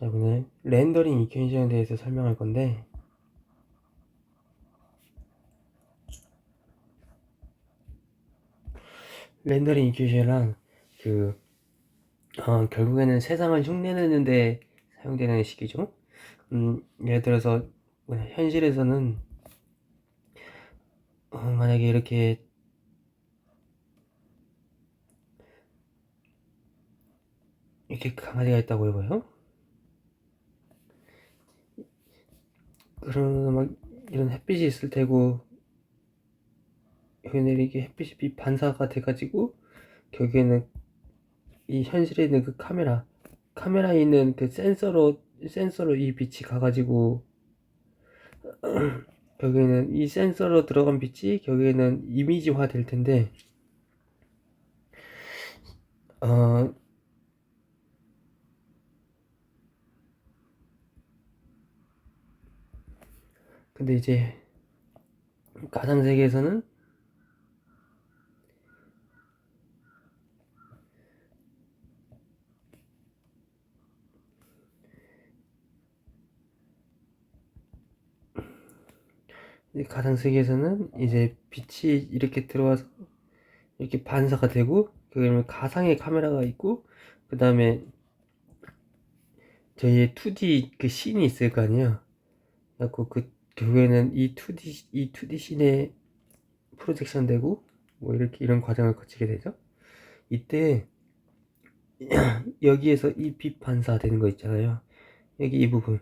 자, 오늘 렌더링 이퀘이션에 대해서 설명할 건데, 렌더링 이퀘이션은 결국에는 세상을 흉내내는데 사용되는 식이죠. 예를 들어서 현실에서는 만약에 이렇게 강아지가 있다고 해봐요. 그러면 막 이런 햇빛이 있을 테고, 여기는 이렇게 햇빛이 빛 반사가 돼가지고 결국에는 이 현실에 있는 그 카메라에 있는 그 센서로 이 빛이 가가지고 결국에는 이 센서로 들어간 빛이 결국에는 이미지화 될 텐데, 어 근데 이제 가상 세계에서는 이제 빛이 이렇게 들어와서 이렇게 반사가 되고, 그러면 가상의 카메라가 있고, 그 다음에 저희의 2D 그 씬이 있을 거 아니에요. 그래갖고 결국에는 이 2D 씬에 프로젝션 되고 뭐 이렇게 이런 과정을 거치게 되죠. 이때 여기에서 이 빛 반사되는 거 있잖아요. 여기 이 부분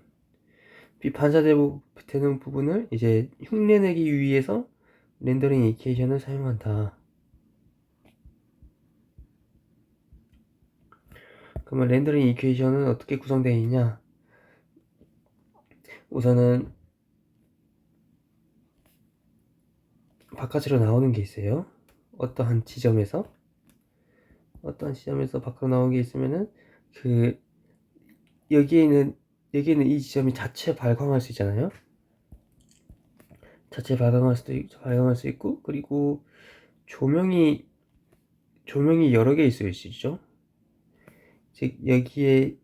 빛 반사되는 부분을 이제 흉내내기 위해서 렌더링 이케이션을 사용한다. 그러면 렌더링 이퀘이션은 어떻게 구성되어 있냐? 우선은 바깥으로 나오는 게 있어요. 어떠한 지점에서 밖으로 나오는 게 있으면은 그 여기에는 이 지점이 자체 발광할 수 있잖아요. 자체 발광할 수 있고, 그리고 조명이 여러 개 있을 수 있죠. 즉 여기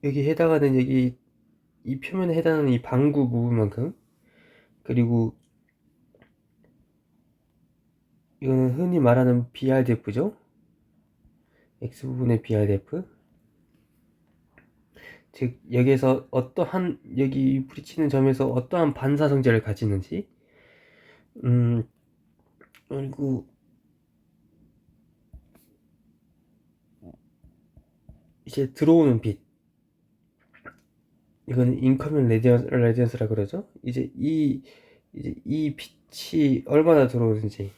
해당하는 이 표면에 해당하는 이 방구 부분만큼, 그리고 이거는 흔히 말하는 BRDF죠. X 부분의 BRDF. 즉 여기에서 여기 부딪히는 점에서 어떠한 반사 성질을 가지는지, 그리고 이제 들어오는 빛, 이거는 인커밍 레디언스라 그러죠. 이제 이 빛이 얼마나 들어오는지,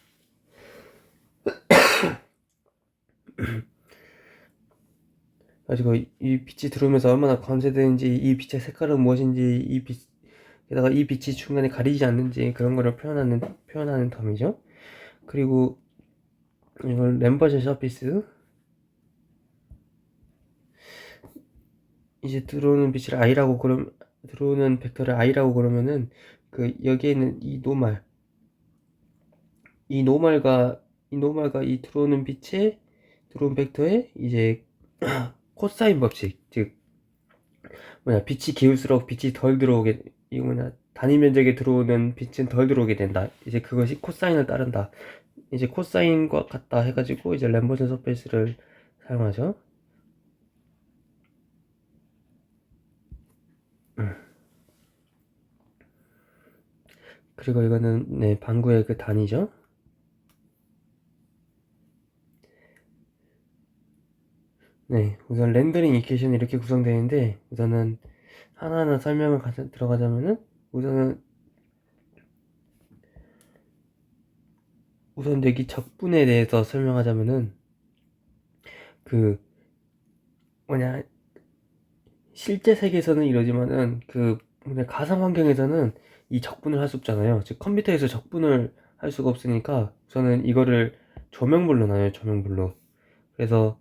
가지고 이 빛이 들어오면서 얼마나 감쇄되는지, 이 빛의 색깔은 무엇인지, 게다가 이 빛이 중간에 가리지 않는지, 그런 거를 표현하는 텀이죠. 그리고 이걸 램버션 서피스, 이제 들어오는 벡터를 i라고 그러면은 여기에 있는 이 들어온 벡터에 이제 코사인 법칙, 즉 빛이 기울수록 빛이 덜 들어오게, 단위 면적에 들어오는 빛은 덜 들어오게 된다. 이제 그것이 코사인을 따른다. 이제 코사인과 같다 해가지고 이제 램버션 서페이스를 사용하죠. 그리고 이거는 방구의 그 단위죠. 우선 렌더링 이퀘이션이 이렇게 구성되어 있는데, 우선은 하나하나 설명을 들어가자면은, 우선 여기 적분에 대해서 설명하자면은, 그 실제 세계에서는 이러지만은 가상 환경에서는 이 적분을 할 수 없잖아요. 즉 컴퓨터에서 적분을 할 수가 없으니까 우선은 이거를 조명불로 나눠요. 조명불로. 그래서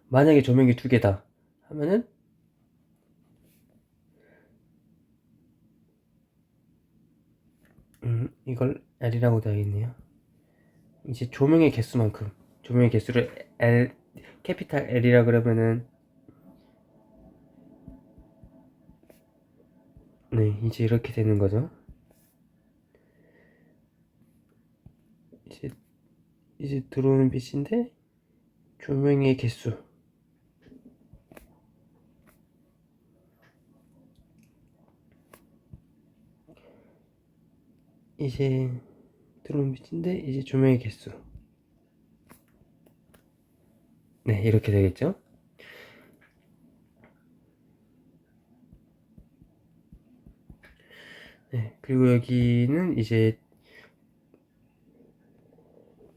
만약에 조명이 두 개다 하면은 이걸 L이라고 되어 있네요. 이제 조명의 개수를 캐피탈 L이라 그러면은 네, 이제 이렇게 되는 거죠. 이제 들어오는 빛인데 조명의 개수. 이제 들어오는 빛인데 이제 조명의 개수. 네, 이렇게 되겠죠. 네, 그리고 여기는 이제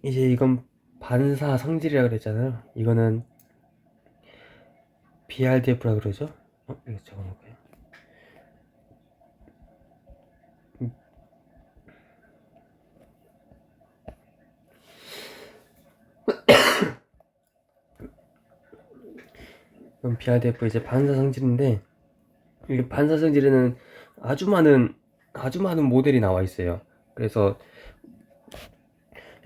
이건 반사 성질이라 그랬잖아요. 이거는 BRDF라 그러죠. 이거 적어놓을까요? 이건 BRDF 이제 반사 성질인데, 이 반사 성질에는 아주 많은 모델이 나와 있어요. 그래서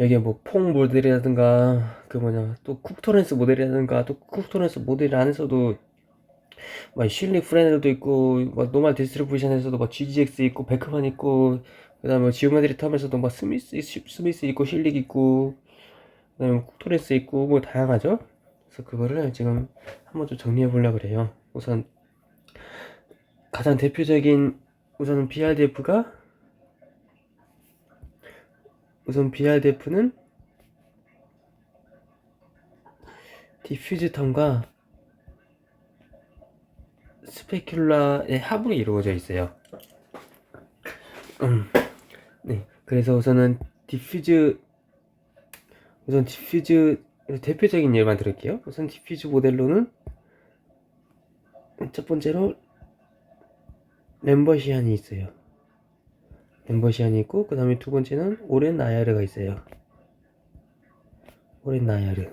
여기에 뭐 퐁 모델이라든가 그 뭐냐 또 쿡토렌스 모델이라든가 또 쿡토렌스 모델 안에서도 막 실리 프레넬도 있고 막 노멀 디스트리뷰션에서도 막 GGX 있고 베크만 있고 그다음에 지오메트리 텀에서도 막 스미스 있고 실릭 있고 그다음에 쿡토렌스 있고 뭐 다양하죠. 그래서 그거를 지금 한번 좀 정리해 보려고 그래요. 우선 가장 대표적인 우선 BRDF가 우선 BRDF는 디퓨즈 텀과 스페큘라의 합으로 이루어져 있어요. 네, 그래서 우선 디퓨즈 대표적인 예만 들을게요. 우선 디퓨즈 모델로는 첫 번째로 램버시안이 있어요. 램버시안이 있고 그 다음에 두 번째는 오렌 나야르가 있어요. 오렌 나야르.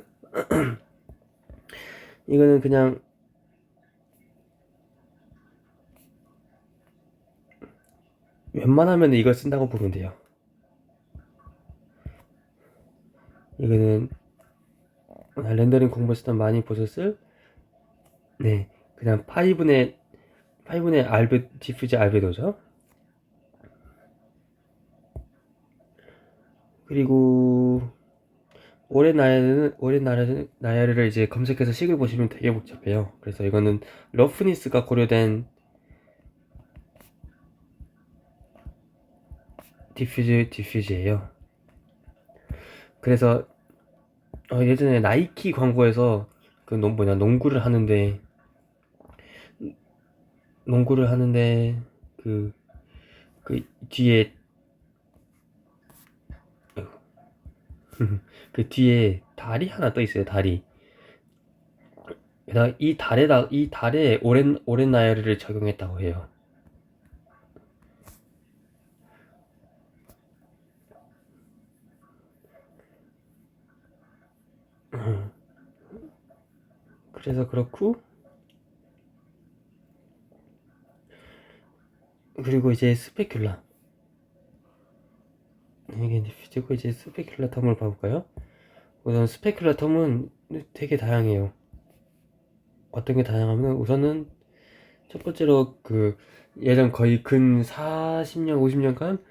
이거는 그냥 웬만하면 이걸 쓴다고 보면 돼요. 이거는 렌더링 공부했을 때 많이 보셨을 네, 그냥 파이분의 디퓨즈 알베도죠. 그리고 나야르를 이제 검색해서 식을 보시면 되게 복잡해요. 그래서 이거는 러프니스가 고려된 디퓨즈예요. 그래서 예전에 나이키 광고에서 그 농구를 하는데 그, 그 뒤에 그 뒤에 달이 하나 떠 있어요. 달이. 게다가 이 달에 오렌 나이아를 적용했다고 해요. 그래서 그렇고 그리고 이제 스페큘라 이게 디퓨즈고 이제 스페큘라 텀을 봐볼까요? 우선 스페큘라 텀은 되게 다양해요. 어떤 게 다양하면 우선은 첫 번째로 그 예전 거의 근 40년 50년간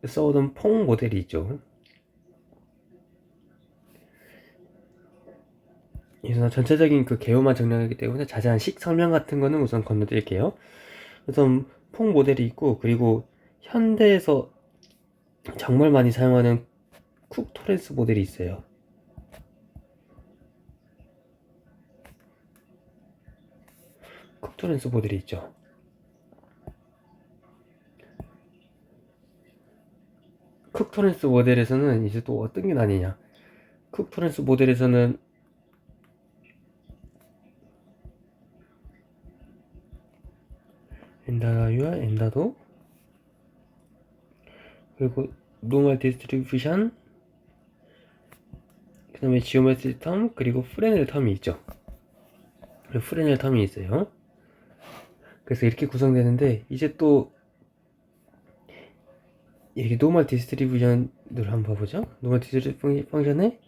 써오던 퐁 모델이 있죠. 그래서 전체적인 그 개요만 정리하기 때문에 자세한 식 설명 같은 거는 우선 건너뛸게요. 우선 퐁 모델이 있고 그리고 현대에서 정말 많이 사용하는 쿡 토렌스 모델이 있어요. 쿡 토렌스 모델이 있죠. 쿡 토렌스 모델에서는 이제 또 어떤 게 나뉘냐? 쿡 토렌스 모델에서는 엔다유와 엔다도 그리고 노멀 디스트리뷰션 그 다음에 지오메트리 텀 그리고 프레넬 텀이 있죠. 프레넬 텀이 있어요. 그래서 이렇게 구성되는데 이제 또 이렇게 노멀 디스트리뷰션을 한번 봐보죠. 노멀 디스트리뷰션 펑션에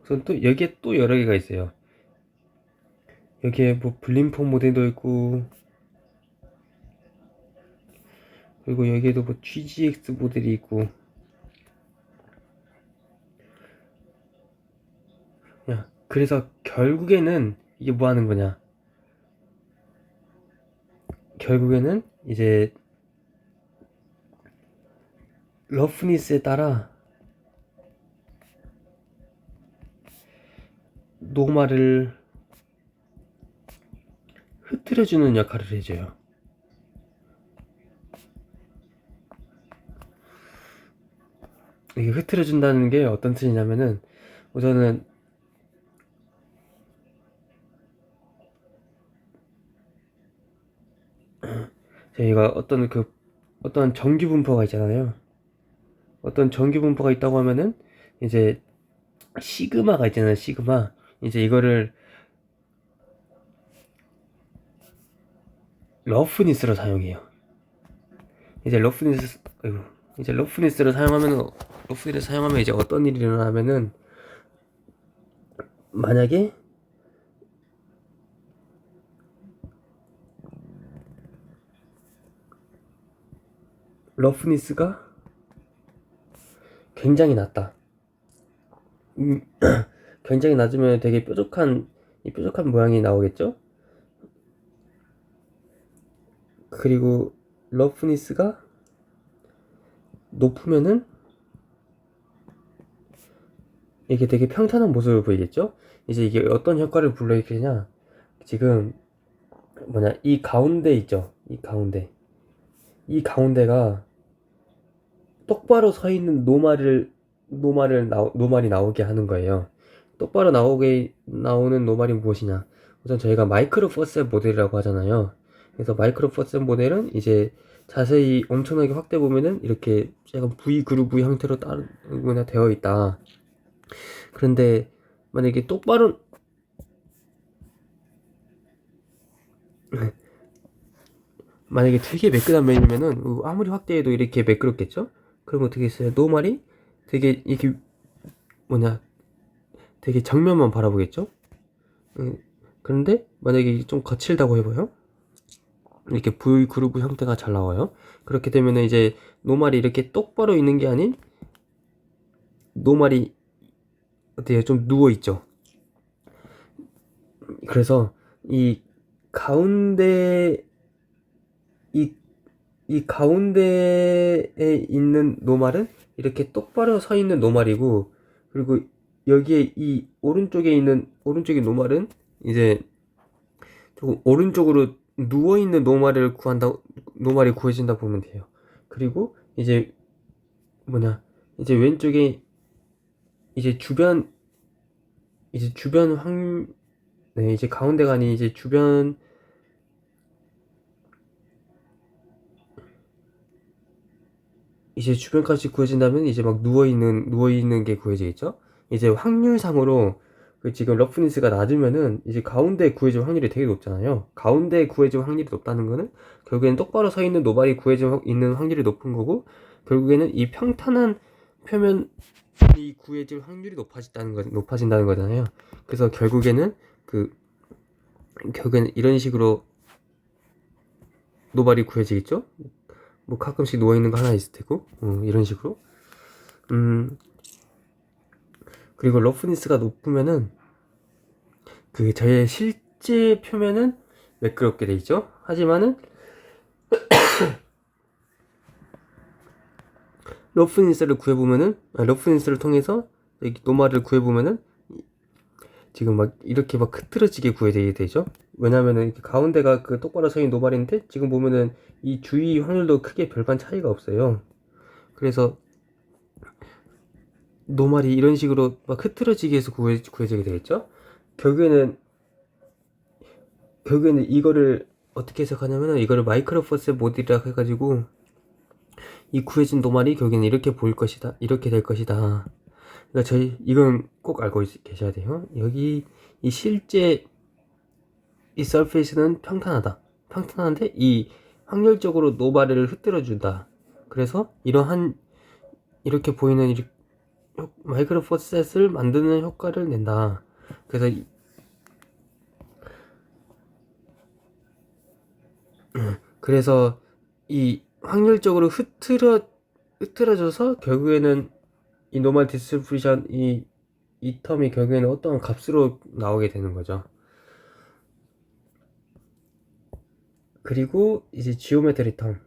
우선 또 여기에 또 여러 개가 있어요. 여기에 뭐 블림폼 모델도 있고 그리고 여기에도 뭐 GGX 모델이 있고. 야, 그래서 결국에는 이게 뭐 하는 거냐? 결국에는 이제 러프니스에 따라 노말을 흐트려주는 역할을 해줘요. 이게 흐트려준다는 게 어떤 뜻이냐면은, 우선은 저희가 어떤 정규 분포가 있잖아요. 어떤 정규 분포가 있다고 하면은 이제 시그마가 있잖아요. 시그마. 이제 이거를 러프니스로 사용해요. 이제 러프니스를 사용하면 이제 어떤 일이 일어나면은, 만약에 러프니스가 굉장히 낮다. 굉장히 낮으면 되게 뾰족한 모양이 나오겠죠? 그리고 러프니스가 높으면은 이게 되게 평탄한 모습을 보이겠죠? 이제 이게 어떤 효과를 불러일으키냐? 지금 이 가운데 있죠? 이 가운데가 똑바로 서 있는 노말이 나오게 하는 거예요. 똑바로 나오는 노말이 무엇이냐? 우선 저희가 마이크로 퍼셋 모델이라고 하잖아요. 그래서 마이크로 퍼셋 모델은 이제 자세히 엄청나게 확대 보면은 이렇게 약간 V 그루브 형태로 따르거나 되어 있다. 그런데 만약에 만약에 되게 매끈한 면이면은 아무리 확대해도 이렇게 매끄럽겠죠? 그럼 어떻게 했어요? 노말이 되게 이렇게 되게 정면만 바라보겠죠? 그런데 만약에 좀 거칠다고 해봐요. 이렇게 V 그루브 형태가 잘 나와요. 그렇게 되면 이제 노말이 이렇게 똑바로 있는 게 아닌 노말이 어때요? 좀 누워 있죠. 그래서 이 가운데 이, 이 가운데에 있는 노말은 이렇게 똑바로 서 있는 노말이고, 그리고 여기에 이 오른쪽의 노말은 이제 조금 오른쪽으로 누워 있는 노말이 구해진다 보면 돼요. 그리고 이제 이제 왼쪽에 이제 주변 이제 가운데가 아닌 이제 주변까지 구해진다면 이제 막 누워있는 게 구해지겠죠? 이제 확률상으로 지금 러프니스가 낮으면은 이제 가운데 구해질 확률이 되게 높잖아요. 가운데 구해질 확률이 높다는 거는 결국에는 똑바로 서 있는 노발이 있는 확률이 높은 거고, 결국에는 이 평탄한 표면이 구해질 확률이 높아진다는 거잖아요. 그래서 결국에는 이런 식으로 노발이 구해지겠죠? 뭐 가끔씩 누워있는 거 하나 있을 테고, 이런 식으로. 그리고 러프니스가 높으면은 저의 실제 표면은 매끄럽게 돼 있죠. 하지만은 러프니스를 통해서 여기 노말을 구해보면은 지금 막 이렇게 막 흐트러지게 구해지게 되죠. 왜냐면은 이렇게 가운데가 똑바로 서 있는 노말인데, 지금 보면은 이 주위 확률도 크게 별반 차이가 없어요. 그래서 노말이 이런 식으로 막 흐트러지게 해서 구해지게 되겠죠. 결국에는 이거를 어떻게 해석하냐면은, 이거를 마이크로 퍼셋 모델이라 해가지고 이 구해진 노말이 결국에는 이렇게 보일 것이다, 이렇게 될 것이다. 그러니까 이건 꼭 알고 계셔야 돼요. 여기 실제 이 서페이스는 평탄한데 이 확률적으로 노말을 흐트러 준다. 그래서 이렇게 보이는 마이크로 퍼셋을 만드는 효과를 낸다. 그래서 이 확률적으로 흐트러져서 결국에는 이 노멀 디스트리뷰션 이 텀이 결국에는 어떠한 값으로 나오게 되는 거죠. 그리고 이제 지오메트리 텀.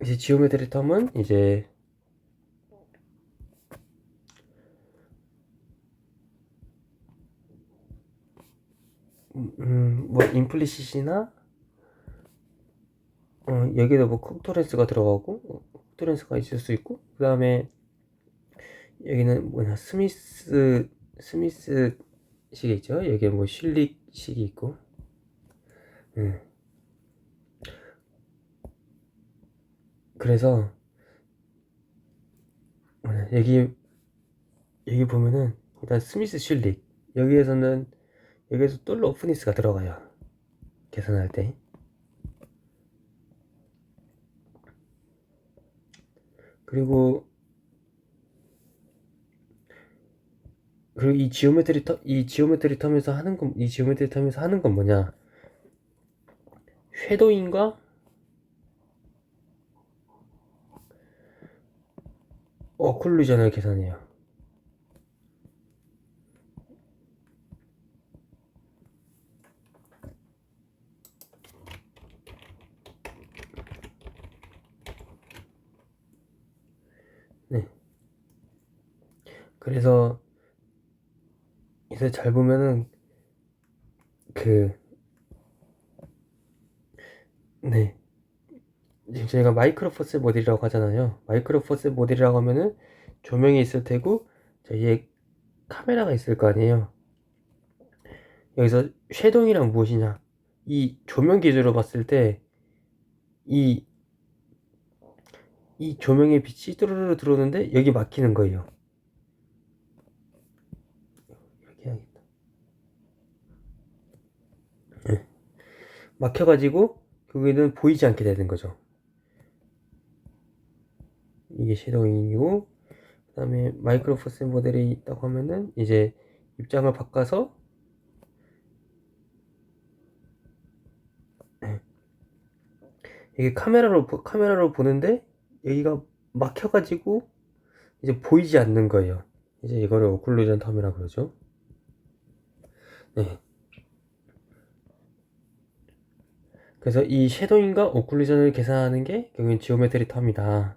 이제 지오메트리 텀은 이제 뭐 임플리시시나 여기도 뭐 콕토렌스가 들어가고 콕토렌스가 있을 수 있고, 그 다음에 여기는 뭐냐 스미스식이 있죠. 여기에 뭐 슐릭식이 있고. 그래서 뭐냐, 여기 보면은 일단 스미스 슐릭, 여기에서 똘로 오프니스가 들어가요, 계산할 때. 그리고 이 지오메트리 텀에서 하는 건 뭐냐, 쉐도잉과 어클루전을 계산해요. 네. 그래서 이제 잘 보면은 네, 지금 저희가 마이크로 포스 모델이라고 하잖아요. 마이크로 포스 모델이라고 하면은 조명이 있을 테고 저희의 카메라가 있을 거 아니에요. 여기서 쉐도잉이란 무엇이냐, 이 조명 기준으로 봤을 때 이 조명의 빛이 뚜루루루 들어오는데 여기 막히는 거예요. 이렇게 해야겠다. 네. 막혀가지고 그게는 보이지 않게 되는 거죠. 이게 쉐도잉이고, 그 다음에 마이크로 포스 모델이 있다고 하면은 이제 입장을 바꿔서 이게 카메라로 보는데 여기가 막혀가지고 이제 보이지 않는 거예요. 이제 이거를 오클루전 텀이라고 그러죠. 네. 그래서 이 섀도잉과 오클루전을 계산하는 게 결국엔 지오메트리 텀이다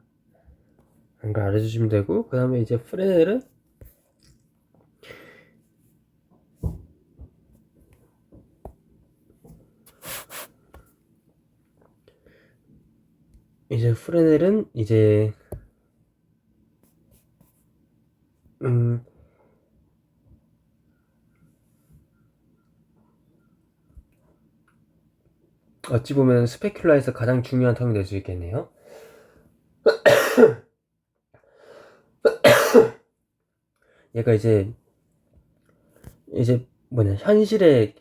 라는 걸 알아주시면 되고, 그 다음에 이제 프레넬은 이제 어찌 보면 스페큘라에서 가장 중요한 텀이 될 수 있겠네요. 얘가 이제 뭐냐, 현실의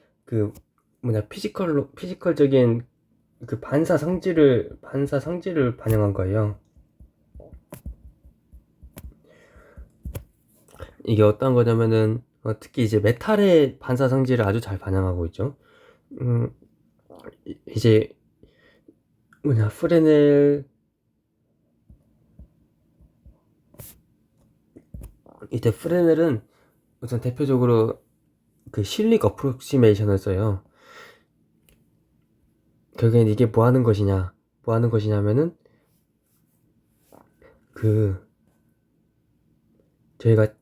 피지컬적인 반사 성질을 반영한 거예요. 이게 어떤 거냐면은 특히 이제 메탈의 반사 성질을 아주 잘 반영하고 있죠. 이제 뭐냐, 프레넬 이때 프레넬은 우선 대표적으로 실릭 어프로시메이션을 써요. 결국엔 이게 뭐 하는 것이냐면은 저희가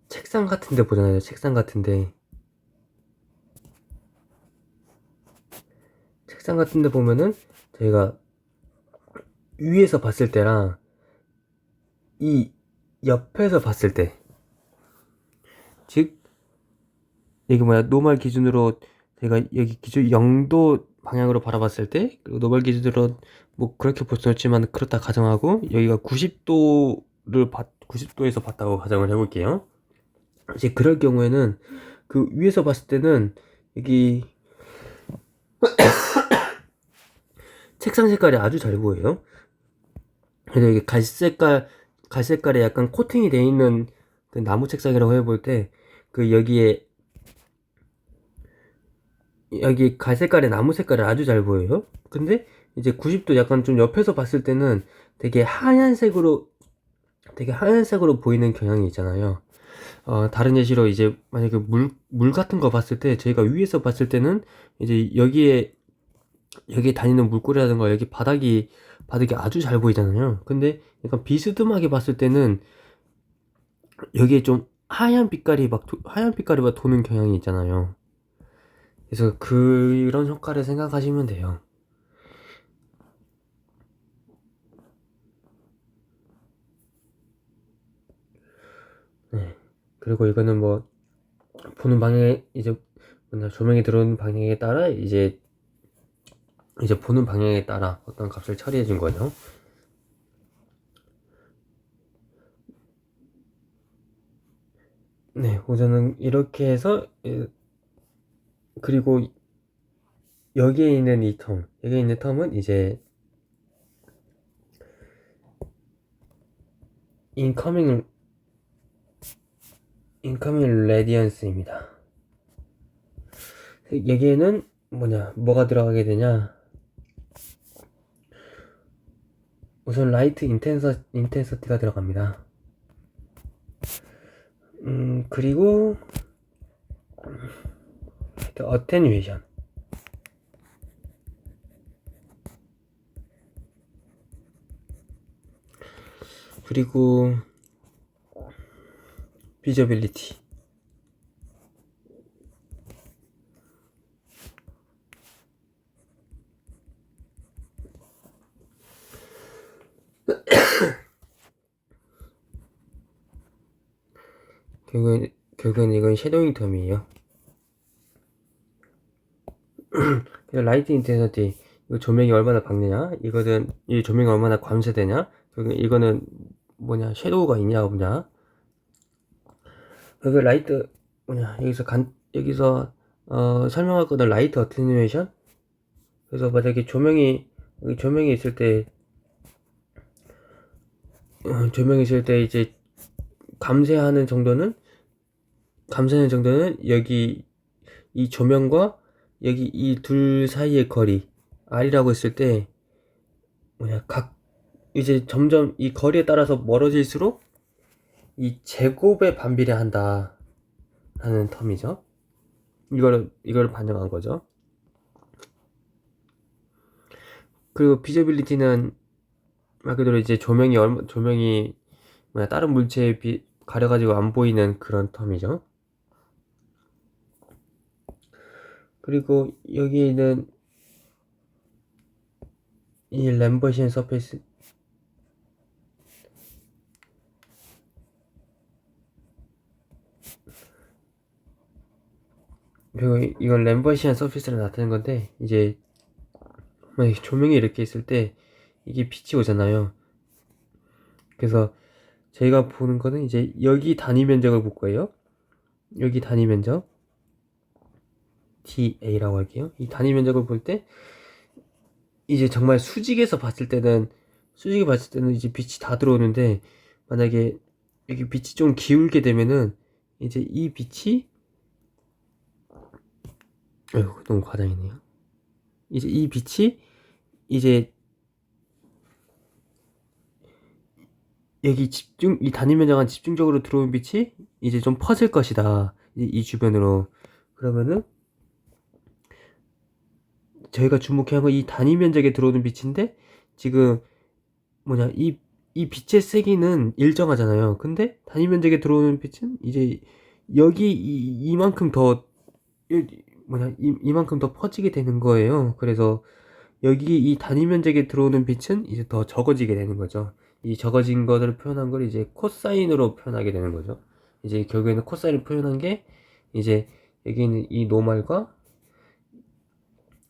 책상 같은데 보잖아요. 책상 같은데 보면은 저희가 위에서 봤을 때랑 이 옆에서 봤을 때, 즉 여기 노멀 기준으로 제가 여기 기준 0도 방향으로 바라봤을 때, 그리고 노멀 기준으로 뭐 그렇게 볼 수는 없지만 그렇다 가정하고, 여기가 90도에서 봤다고 가정을 해볼게요. 이제 그럴 경우에는 위에서 봤을 때는 여기 책상 색깔이 아주 잘 보여요. 그래서 이게 갈색깔에 약간 코팅이 되어 있는 나무 책상이라고 해볼 때 여기에 여기 갈색깔의 나무 색깔이 아주 잘 보여요. 근데 이제 90도 약간 좀 옆에서 봤을 때는 되게 하얀색으로 보이는 경향이 있잖아요. 다른 예시로 이제 만약에 물 같은 거 봤을 때 저희가 위에서 봤을 때는 이제 여기에 다니는 물고기라든가 여기 바닥이 아주 잘 보이잖아요. 근데 약간 비스듬하게 봤을 때는 여기에 좀 하얀 빛깔이 막 도는 경향이 있잖아요. 그래서 그런 효과를 생각하시면 돼요. 네. 그리고 이거는 뭐 보는 방향에 이제 뭐냐 조명이 들어오는 방향에 따라 이제 보는 방향에 따라 어떤 값을 처리해 준 거죠. 네, 우선은 이렇게 해서 그리고 여기에 있는 여기에 있는 텀은 이제 incoming radiance입니다. 여기에는 뭐가 들어가게 되냐? 우선 라이트 인텐서티가 들어갑니다. 그리고 어테뉴에이션, 그리고 비저빌리티, 결국은 이건 섀도잉 텀이에요. 라이트 인텐서티, 이거 조명이 얼마나 밝느냐, 이 조명이 얼마나 감쇄되냐, 이거는 섀도우가 있냐 없냐. 여기 라이트 여기서 설명할 거는 라이트 어테뉴에이션. 그래서 만약에 조명이 있을 때 이제 감쇄하는 정도는 여기 이 조명과 여기 이 둘 사이의 거리 R이라고 했을 때 이제 점점 이 거리에 따라서 멀어질수록 이 제곱에 반비례한다 하는 텀이죠. 이거를 반영한 거죠. 그리고 비저빌리티는 말 그대로 이제 조명이 다른 물체에 가려가지고 안 보이는 그런 텀이죠. 그리고 여기는 이 램버시안 서페이스, 그리고 이건 램버시안 서페이스를 나타낸 건데, 이제 조명이 이렇게 있을 때 이게 빛이 오잖아요. 그래서 저희가 보는 거는 이제 여기 단위 면적을 볼 거예요. 여기 단위 면적 DA라고 할게요. 이 단위 면적을 볼 때 이제 정말 수직에서 봤을 때는 이제 빛이 다 들어오는데, 만약에 여기 빛이 좀 기울게 되면은 이제 이 빛이 너무 과장이네요. 이제 이 빛이 이제 여기 이 단위 면적한 집중적으로 들어온 빛이 이제 좀 퍼질 것이다. 이 주변으로. 그러면은 저희가 주목해야 한 건 이 단위 면적에 들어오는 빛인데, 지금 이 빛의 세기는 일정하잖아요. 근데 단위 면적에 들어오는 빛은 이제 여기 이만큼 더 이만큼 더 퍼지게 되는 거예요. 그래서 여기 이 단위 면적에 들어오는 빛은 이제 더 적어지게 되는 거죠. 이 적어진 것을 표현한 걸 이제 코사인으로 표현하게 되는 거죠. 이제 결국에는 코사인을 표현한 게 이제 여기 있는 이 노말과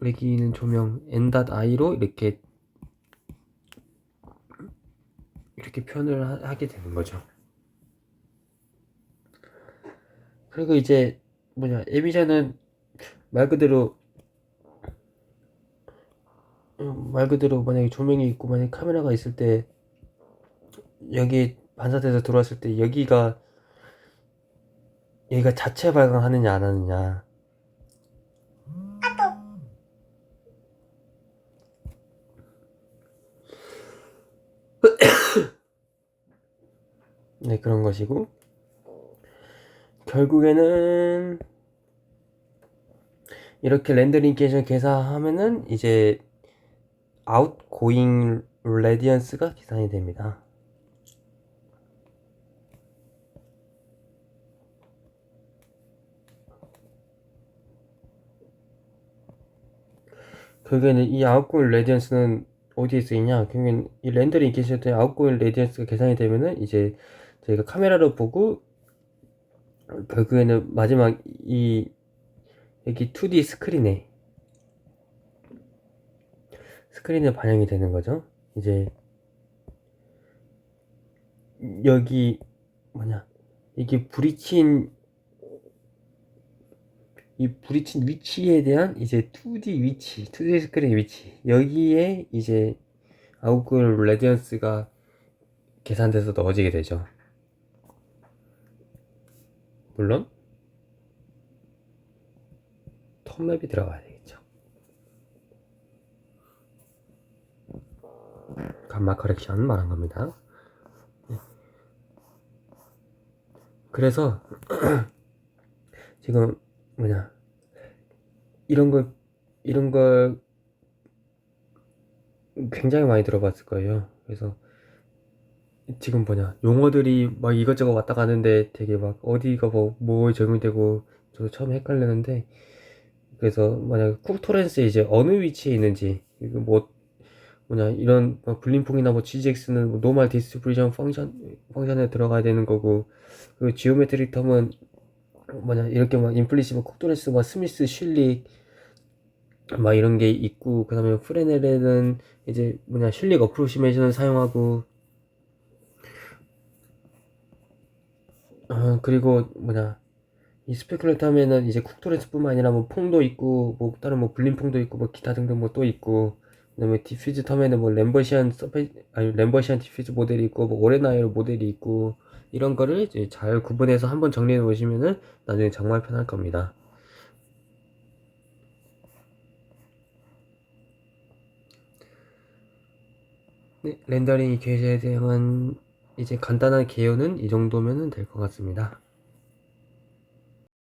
여기 있는 조명 n.i로 이렇게 표현을 하게 되는 거죠. 그리고 이제 에미자는 말 그대로 만약에 조명이 있고 만약에 카메라가 있을 때 여기 반사돼서 들어왔을 때 여기가 자체 발광하느냐 안 하느냐, 네, 그런 것이고, 결국에는 이렇게 렌더링 계절 계산하면은 이제 아웃고잉 레디언스가 계산이 됩니다. 결국에는 이 아웃고잉 레디언스는 어디에 쓰이냐? 결국엔 이 렌더링 계절 때 아웃고잉 레디언스가 계산이 되면은 이제 저희가 카메라로 보고 결국에는 마지막 이 여기 2D 스크린에 반영이 되는 거죠. 이제 여기 뭐냐 이게 부딪힌 위치에 대한 이제 2D 스크린 위치 여기에 이제 아웃고잉 레디언스가 계산돼서 넣어지게 되죠. 물론 톱맵이 들어가야 되겠죠. 감마 커렉션 말한 겁니다. 그래서 지금 뭐냐 이런 걸 굉장히 많이 들어봤을 거예요. 그래서 지금 뭐냐 용어들이 막 이것저것 왔다 가는데 되게 막 어디가 뭐 적용이 되고 저도 처음에 헷갈렸는데, 그래서 만약 쿡토렌스에 이제 어느 위치에 있는지 이거 뭐 뭐냐 이런 뭐 블림퐁이나 뭐 GGX는 뭐 노멀 디스트리뷰션 펑션에 들어가야 되는 거고, 그리고 지오메트릭 텀은 뭐냐 이렇게 막 임플리시브 쿡토렌스 막 스미스 슐릭 막 이런 게 있고, 그 다음에 프레넬에는 이제 뭐냐 슐릭 어프로시메이션을 사용하고, 그리고 뭐냐 이 스페큘레이터 하면은 이제 쿡토렌스뿐만 아니라 뭐 퐁도 있고 뭐 다른 뭐 블림퐁도 있고 뭐 기타 등등 뭐 또 있고, 그다음에 디퓨즈 텀에는 뭐 램버시안 디퓨즈 모델이 있고 뭐 오레나이어 모델이 있고, 이런 거를 이제 잘 구분해서 한번 정리해 놓으시면은 나중에 정말 편할 겁니다. 네, 렌더링 개요에 대한 이제 간단한 개요는 이 정도면 될 것 같습니다.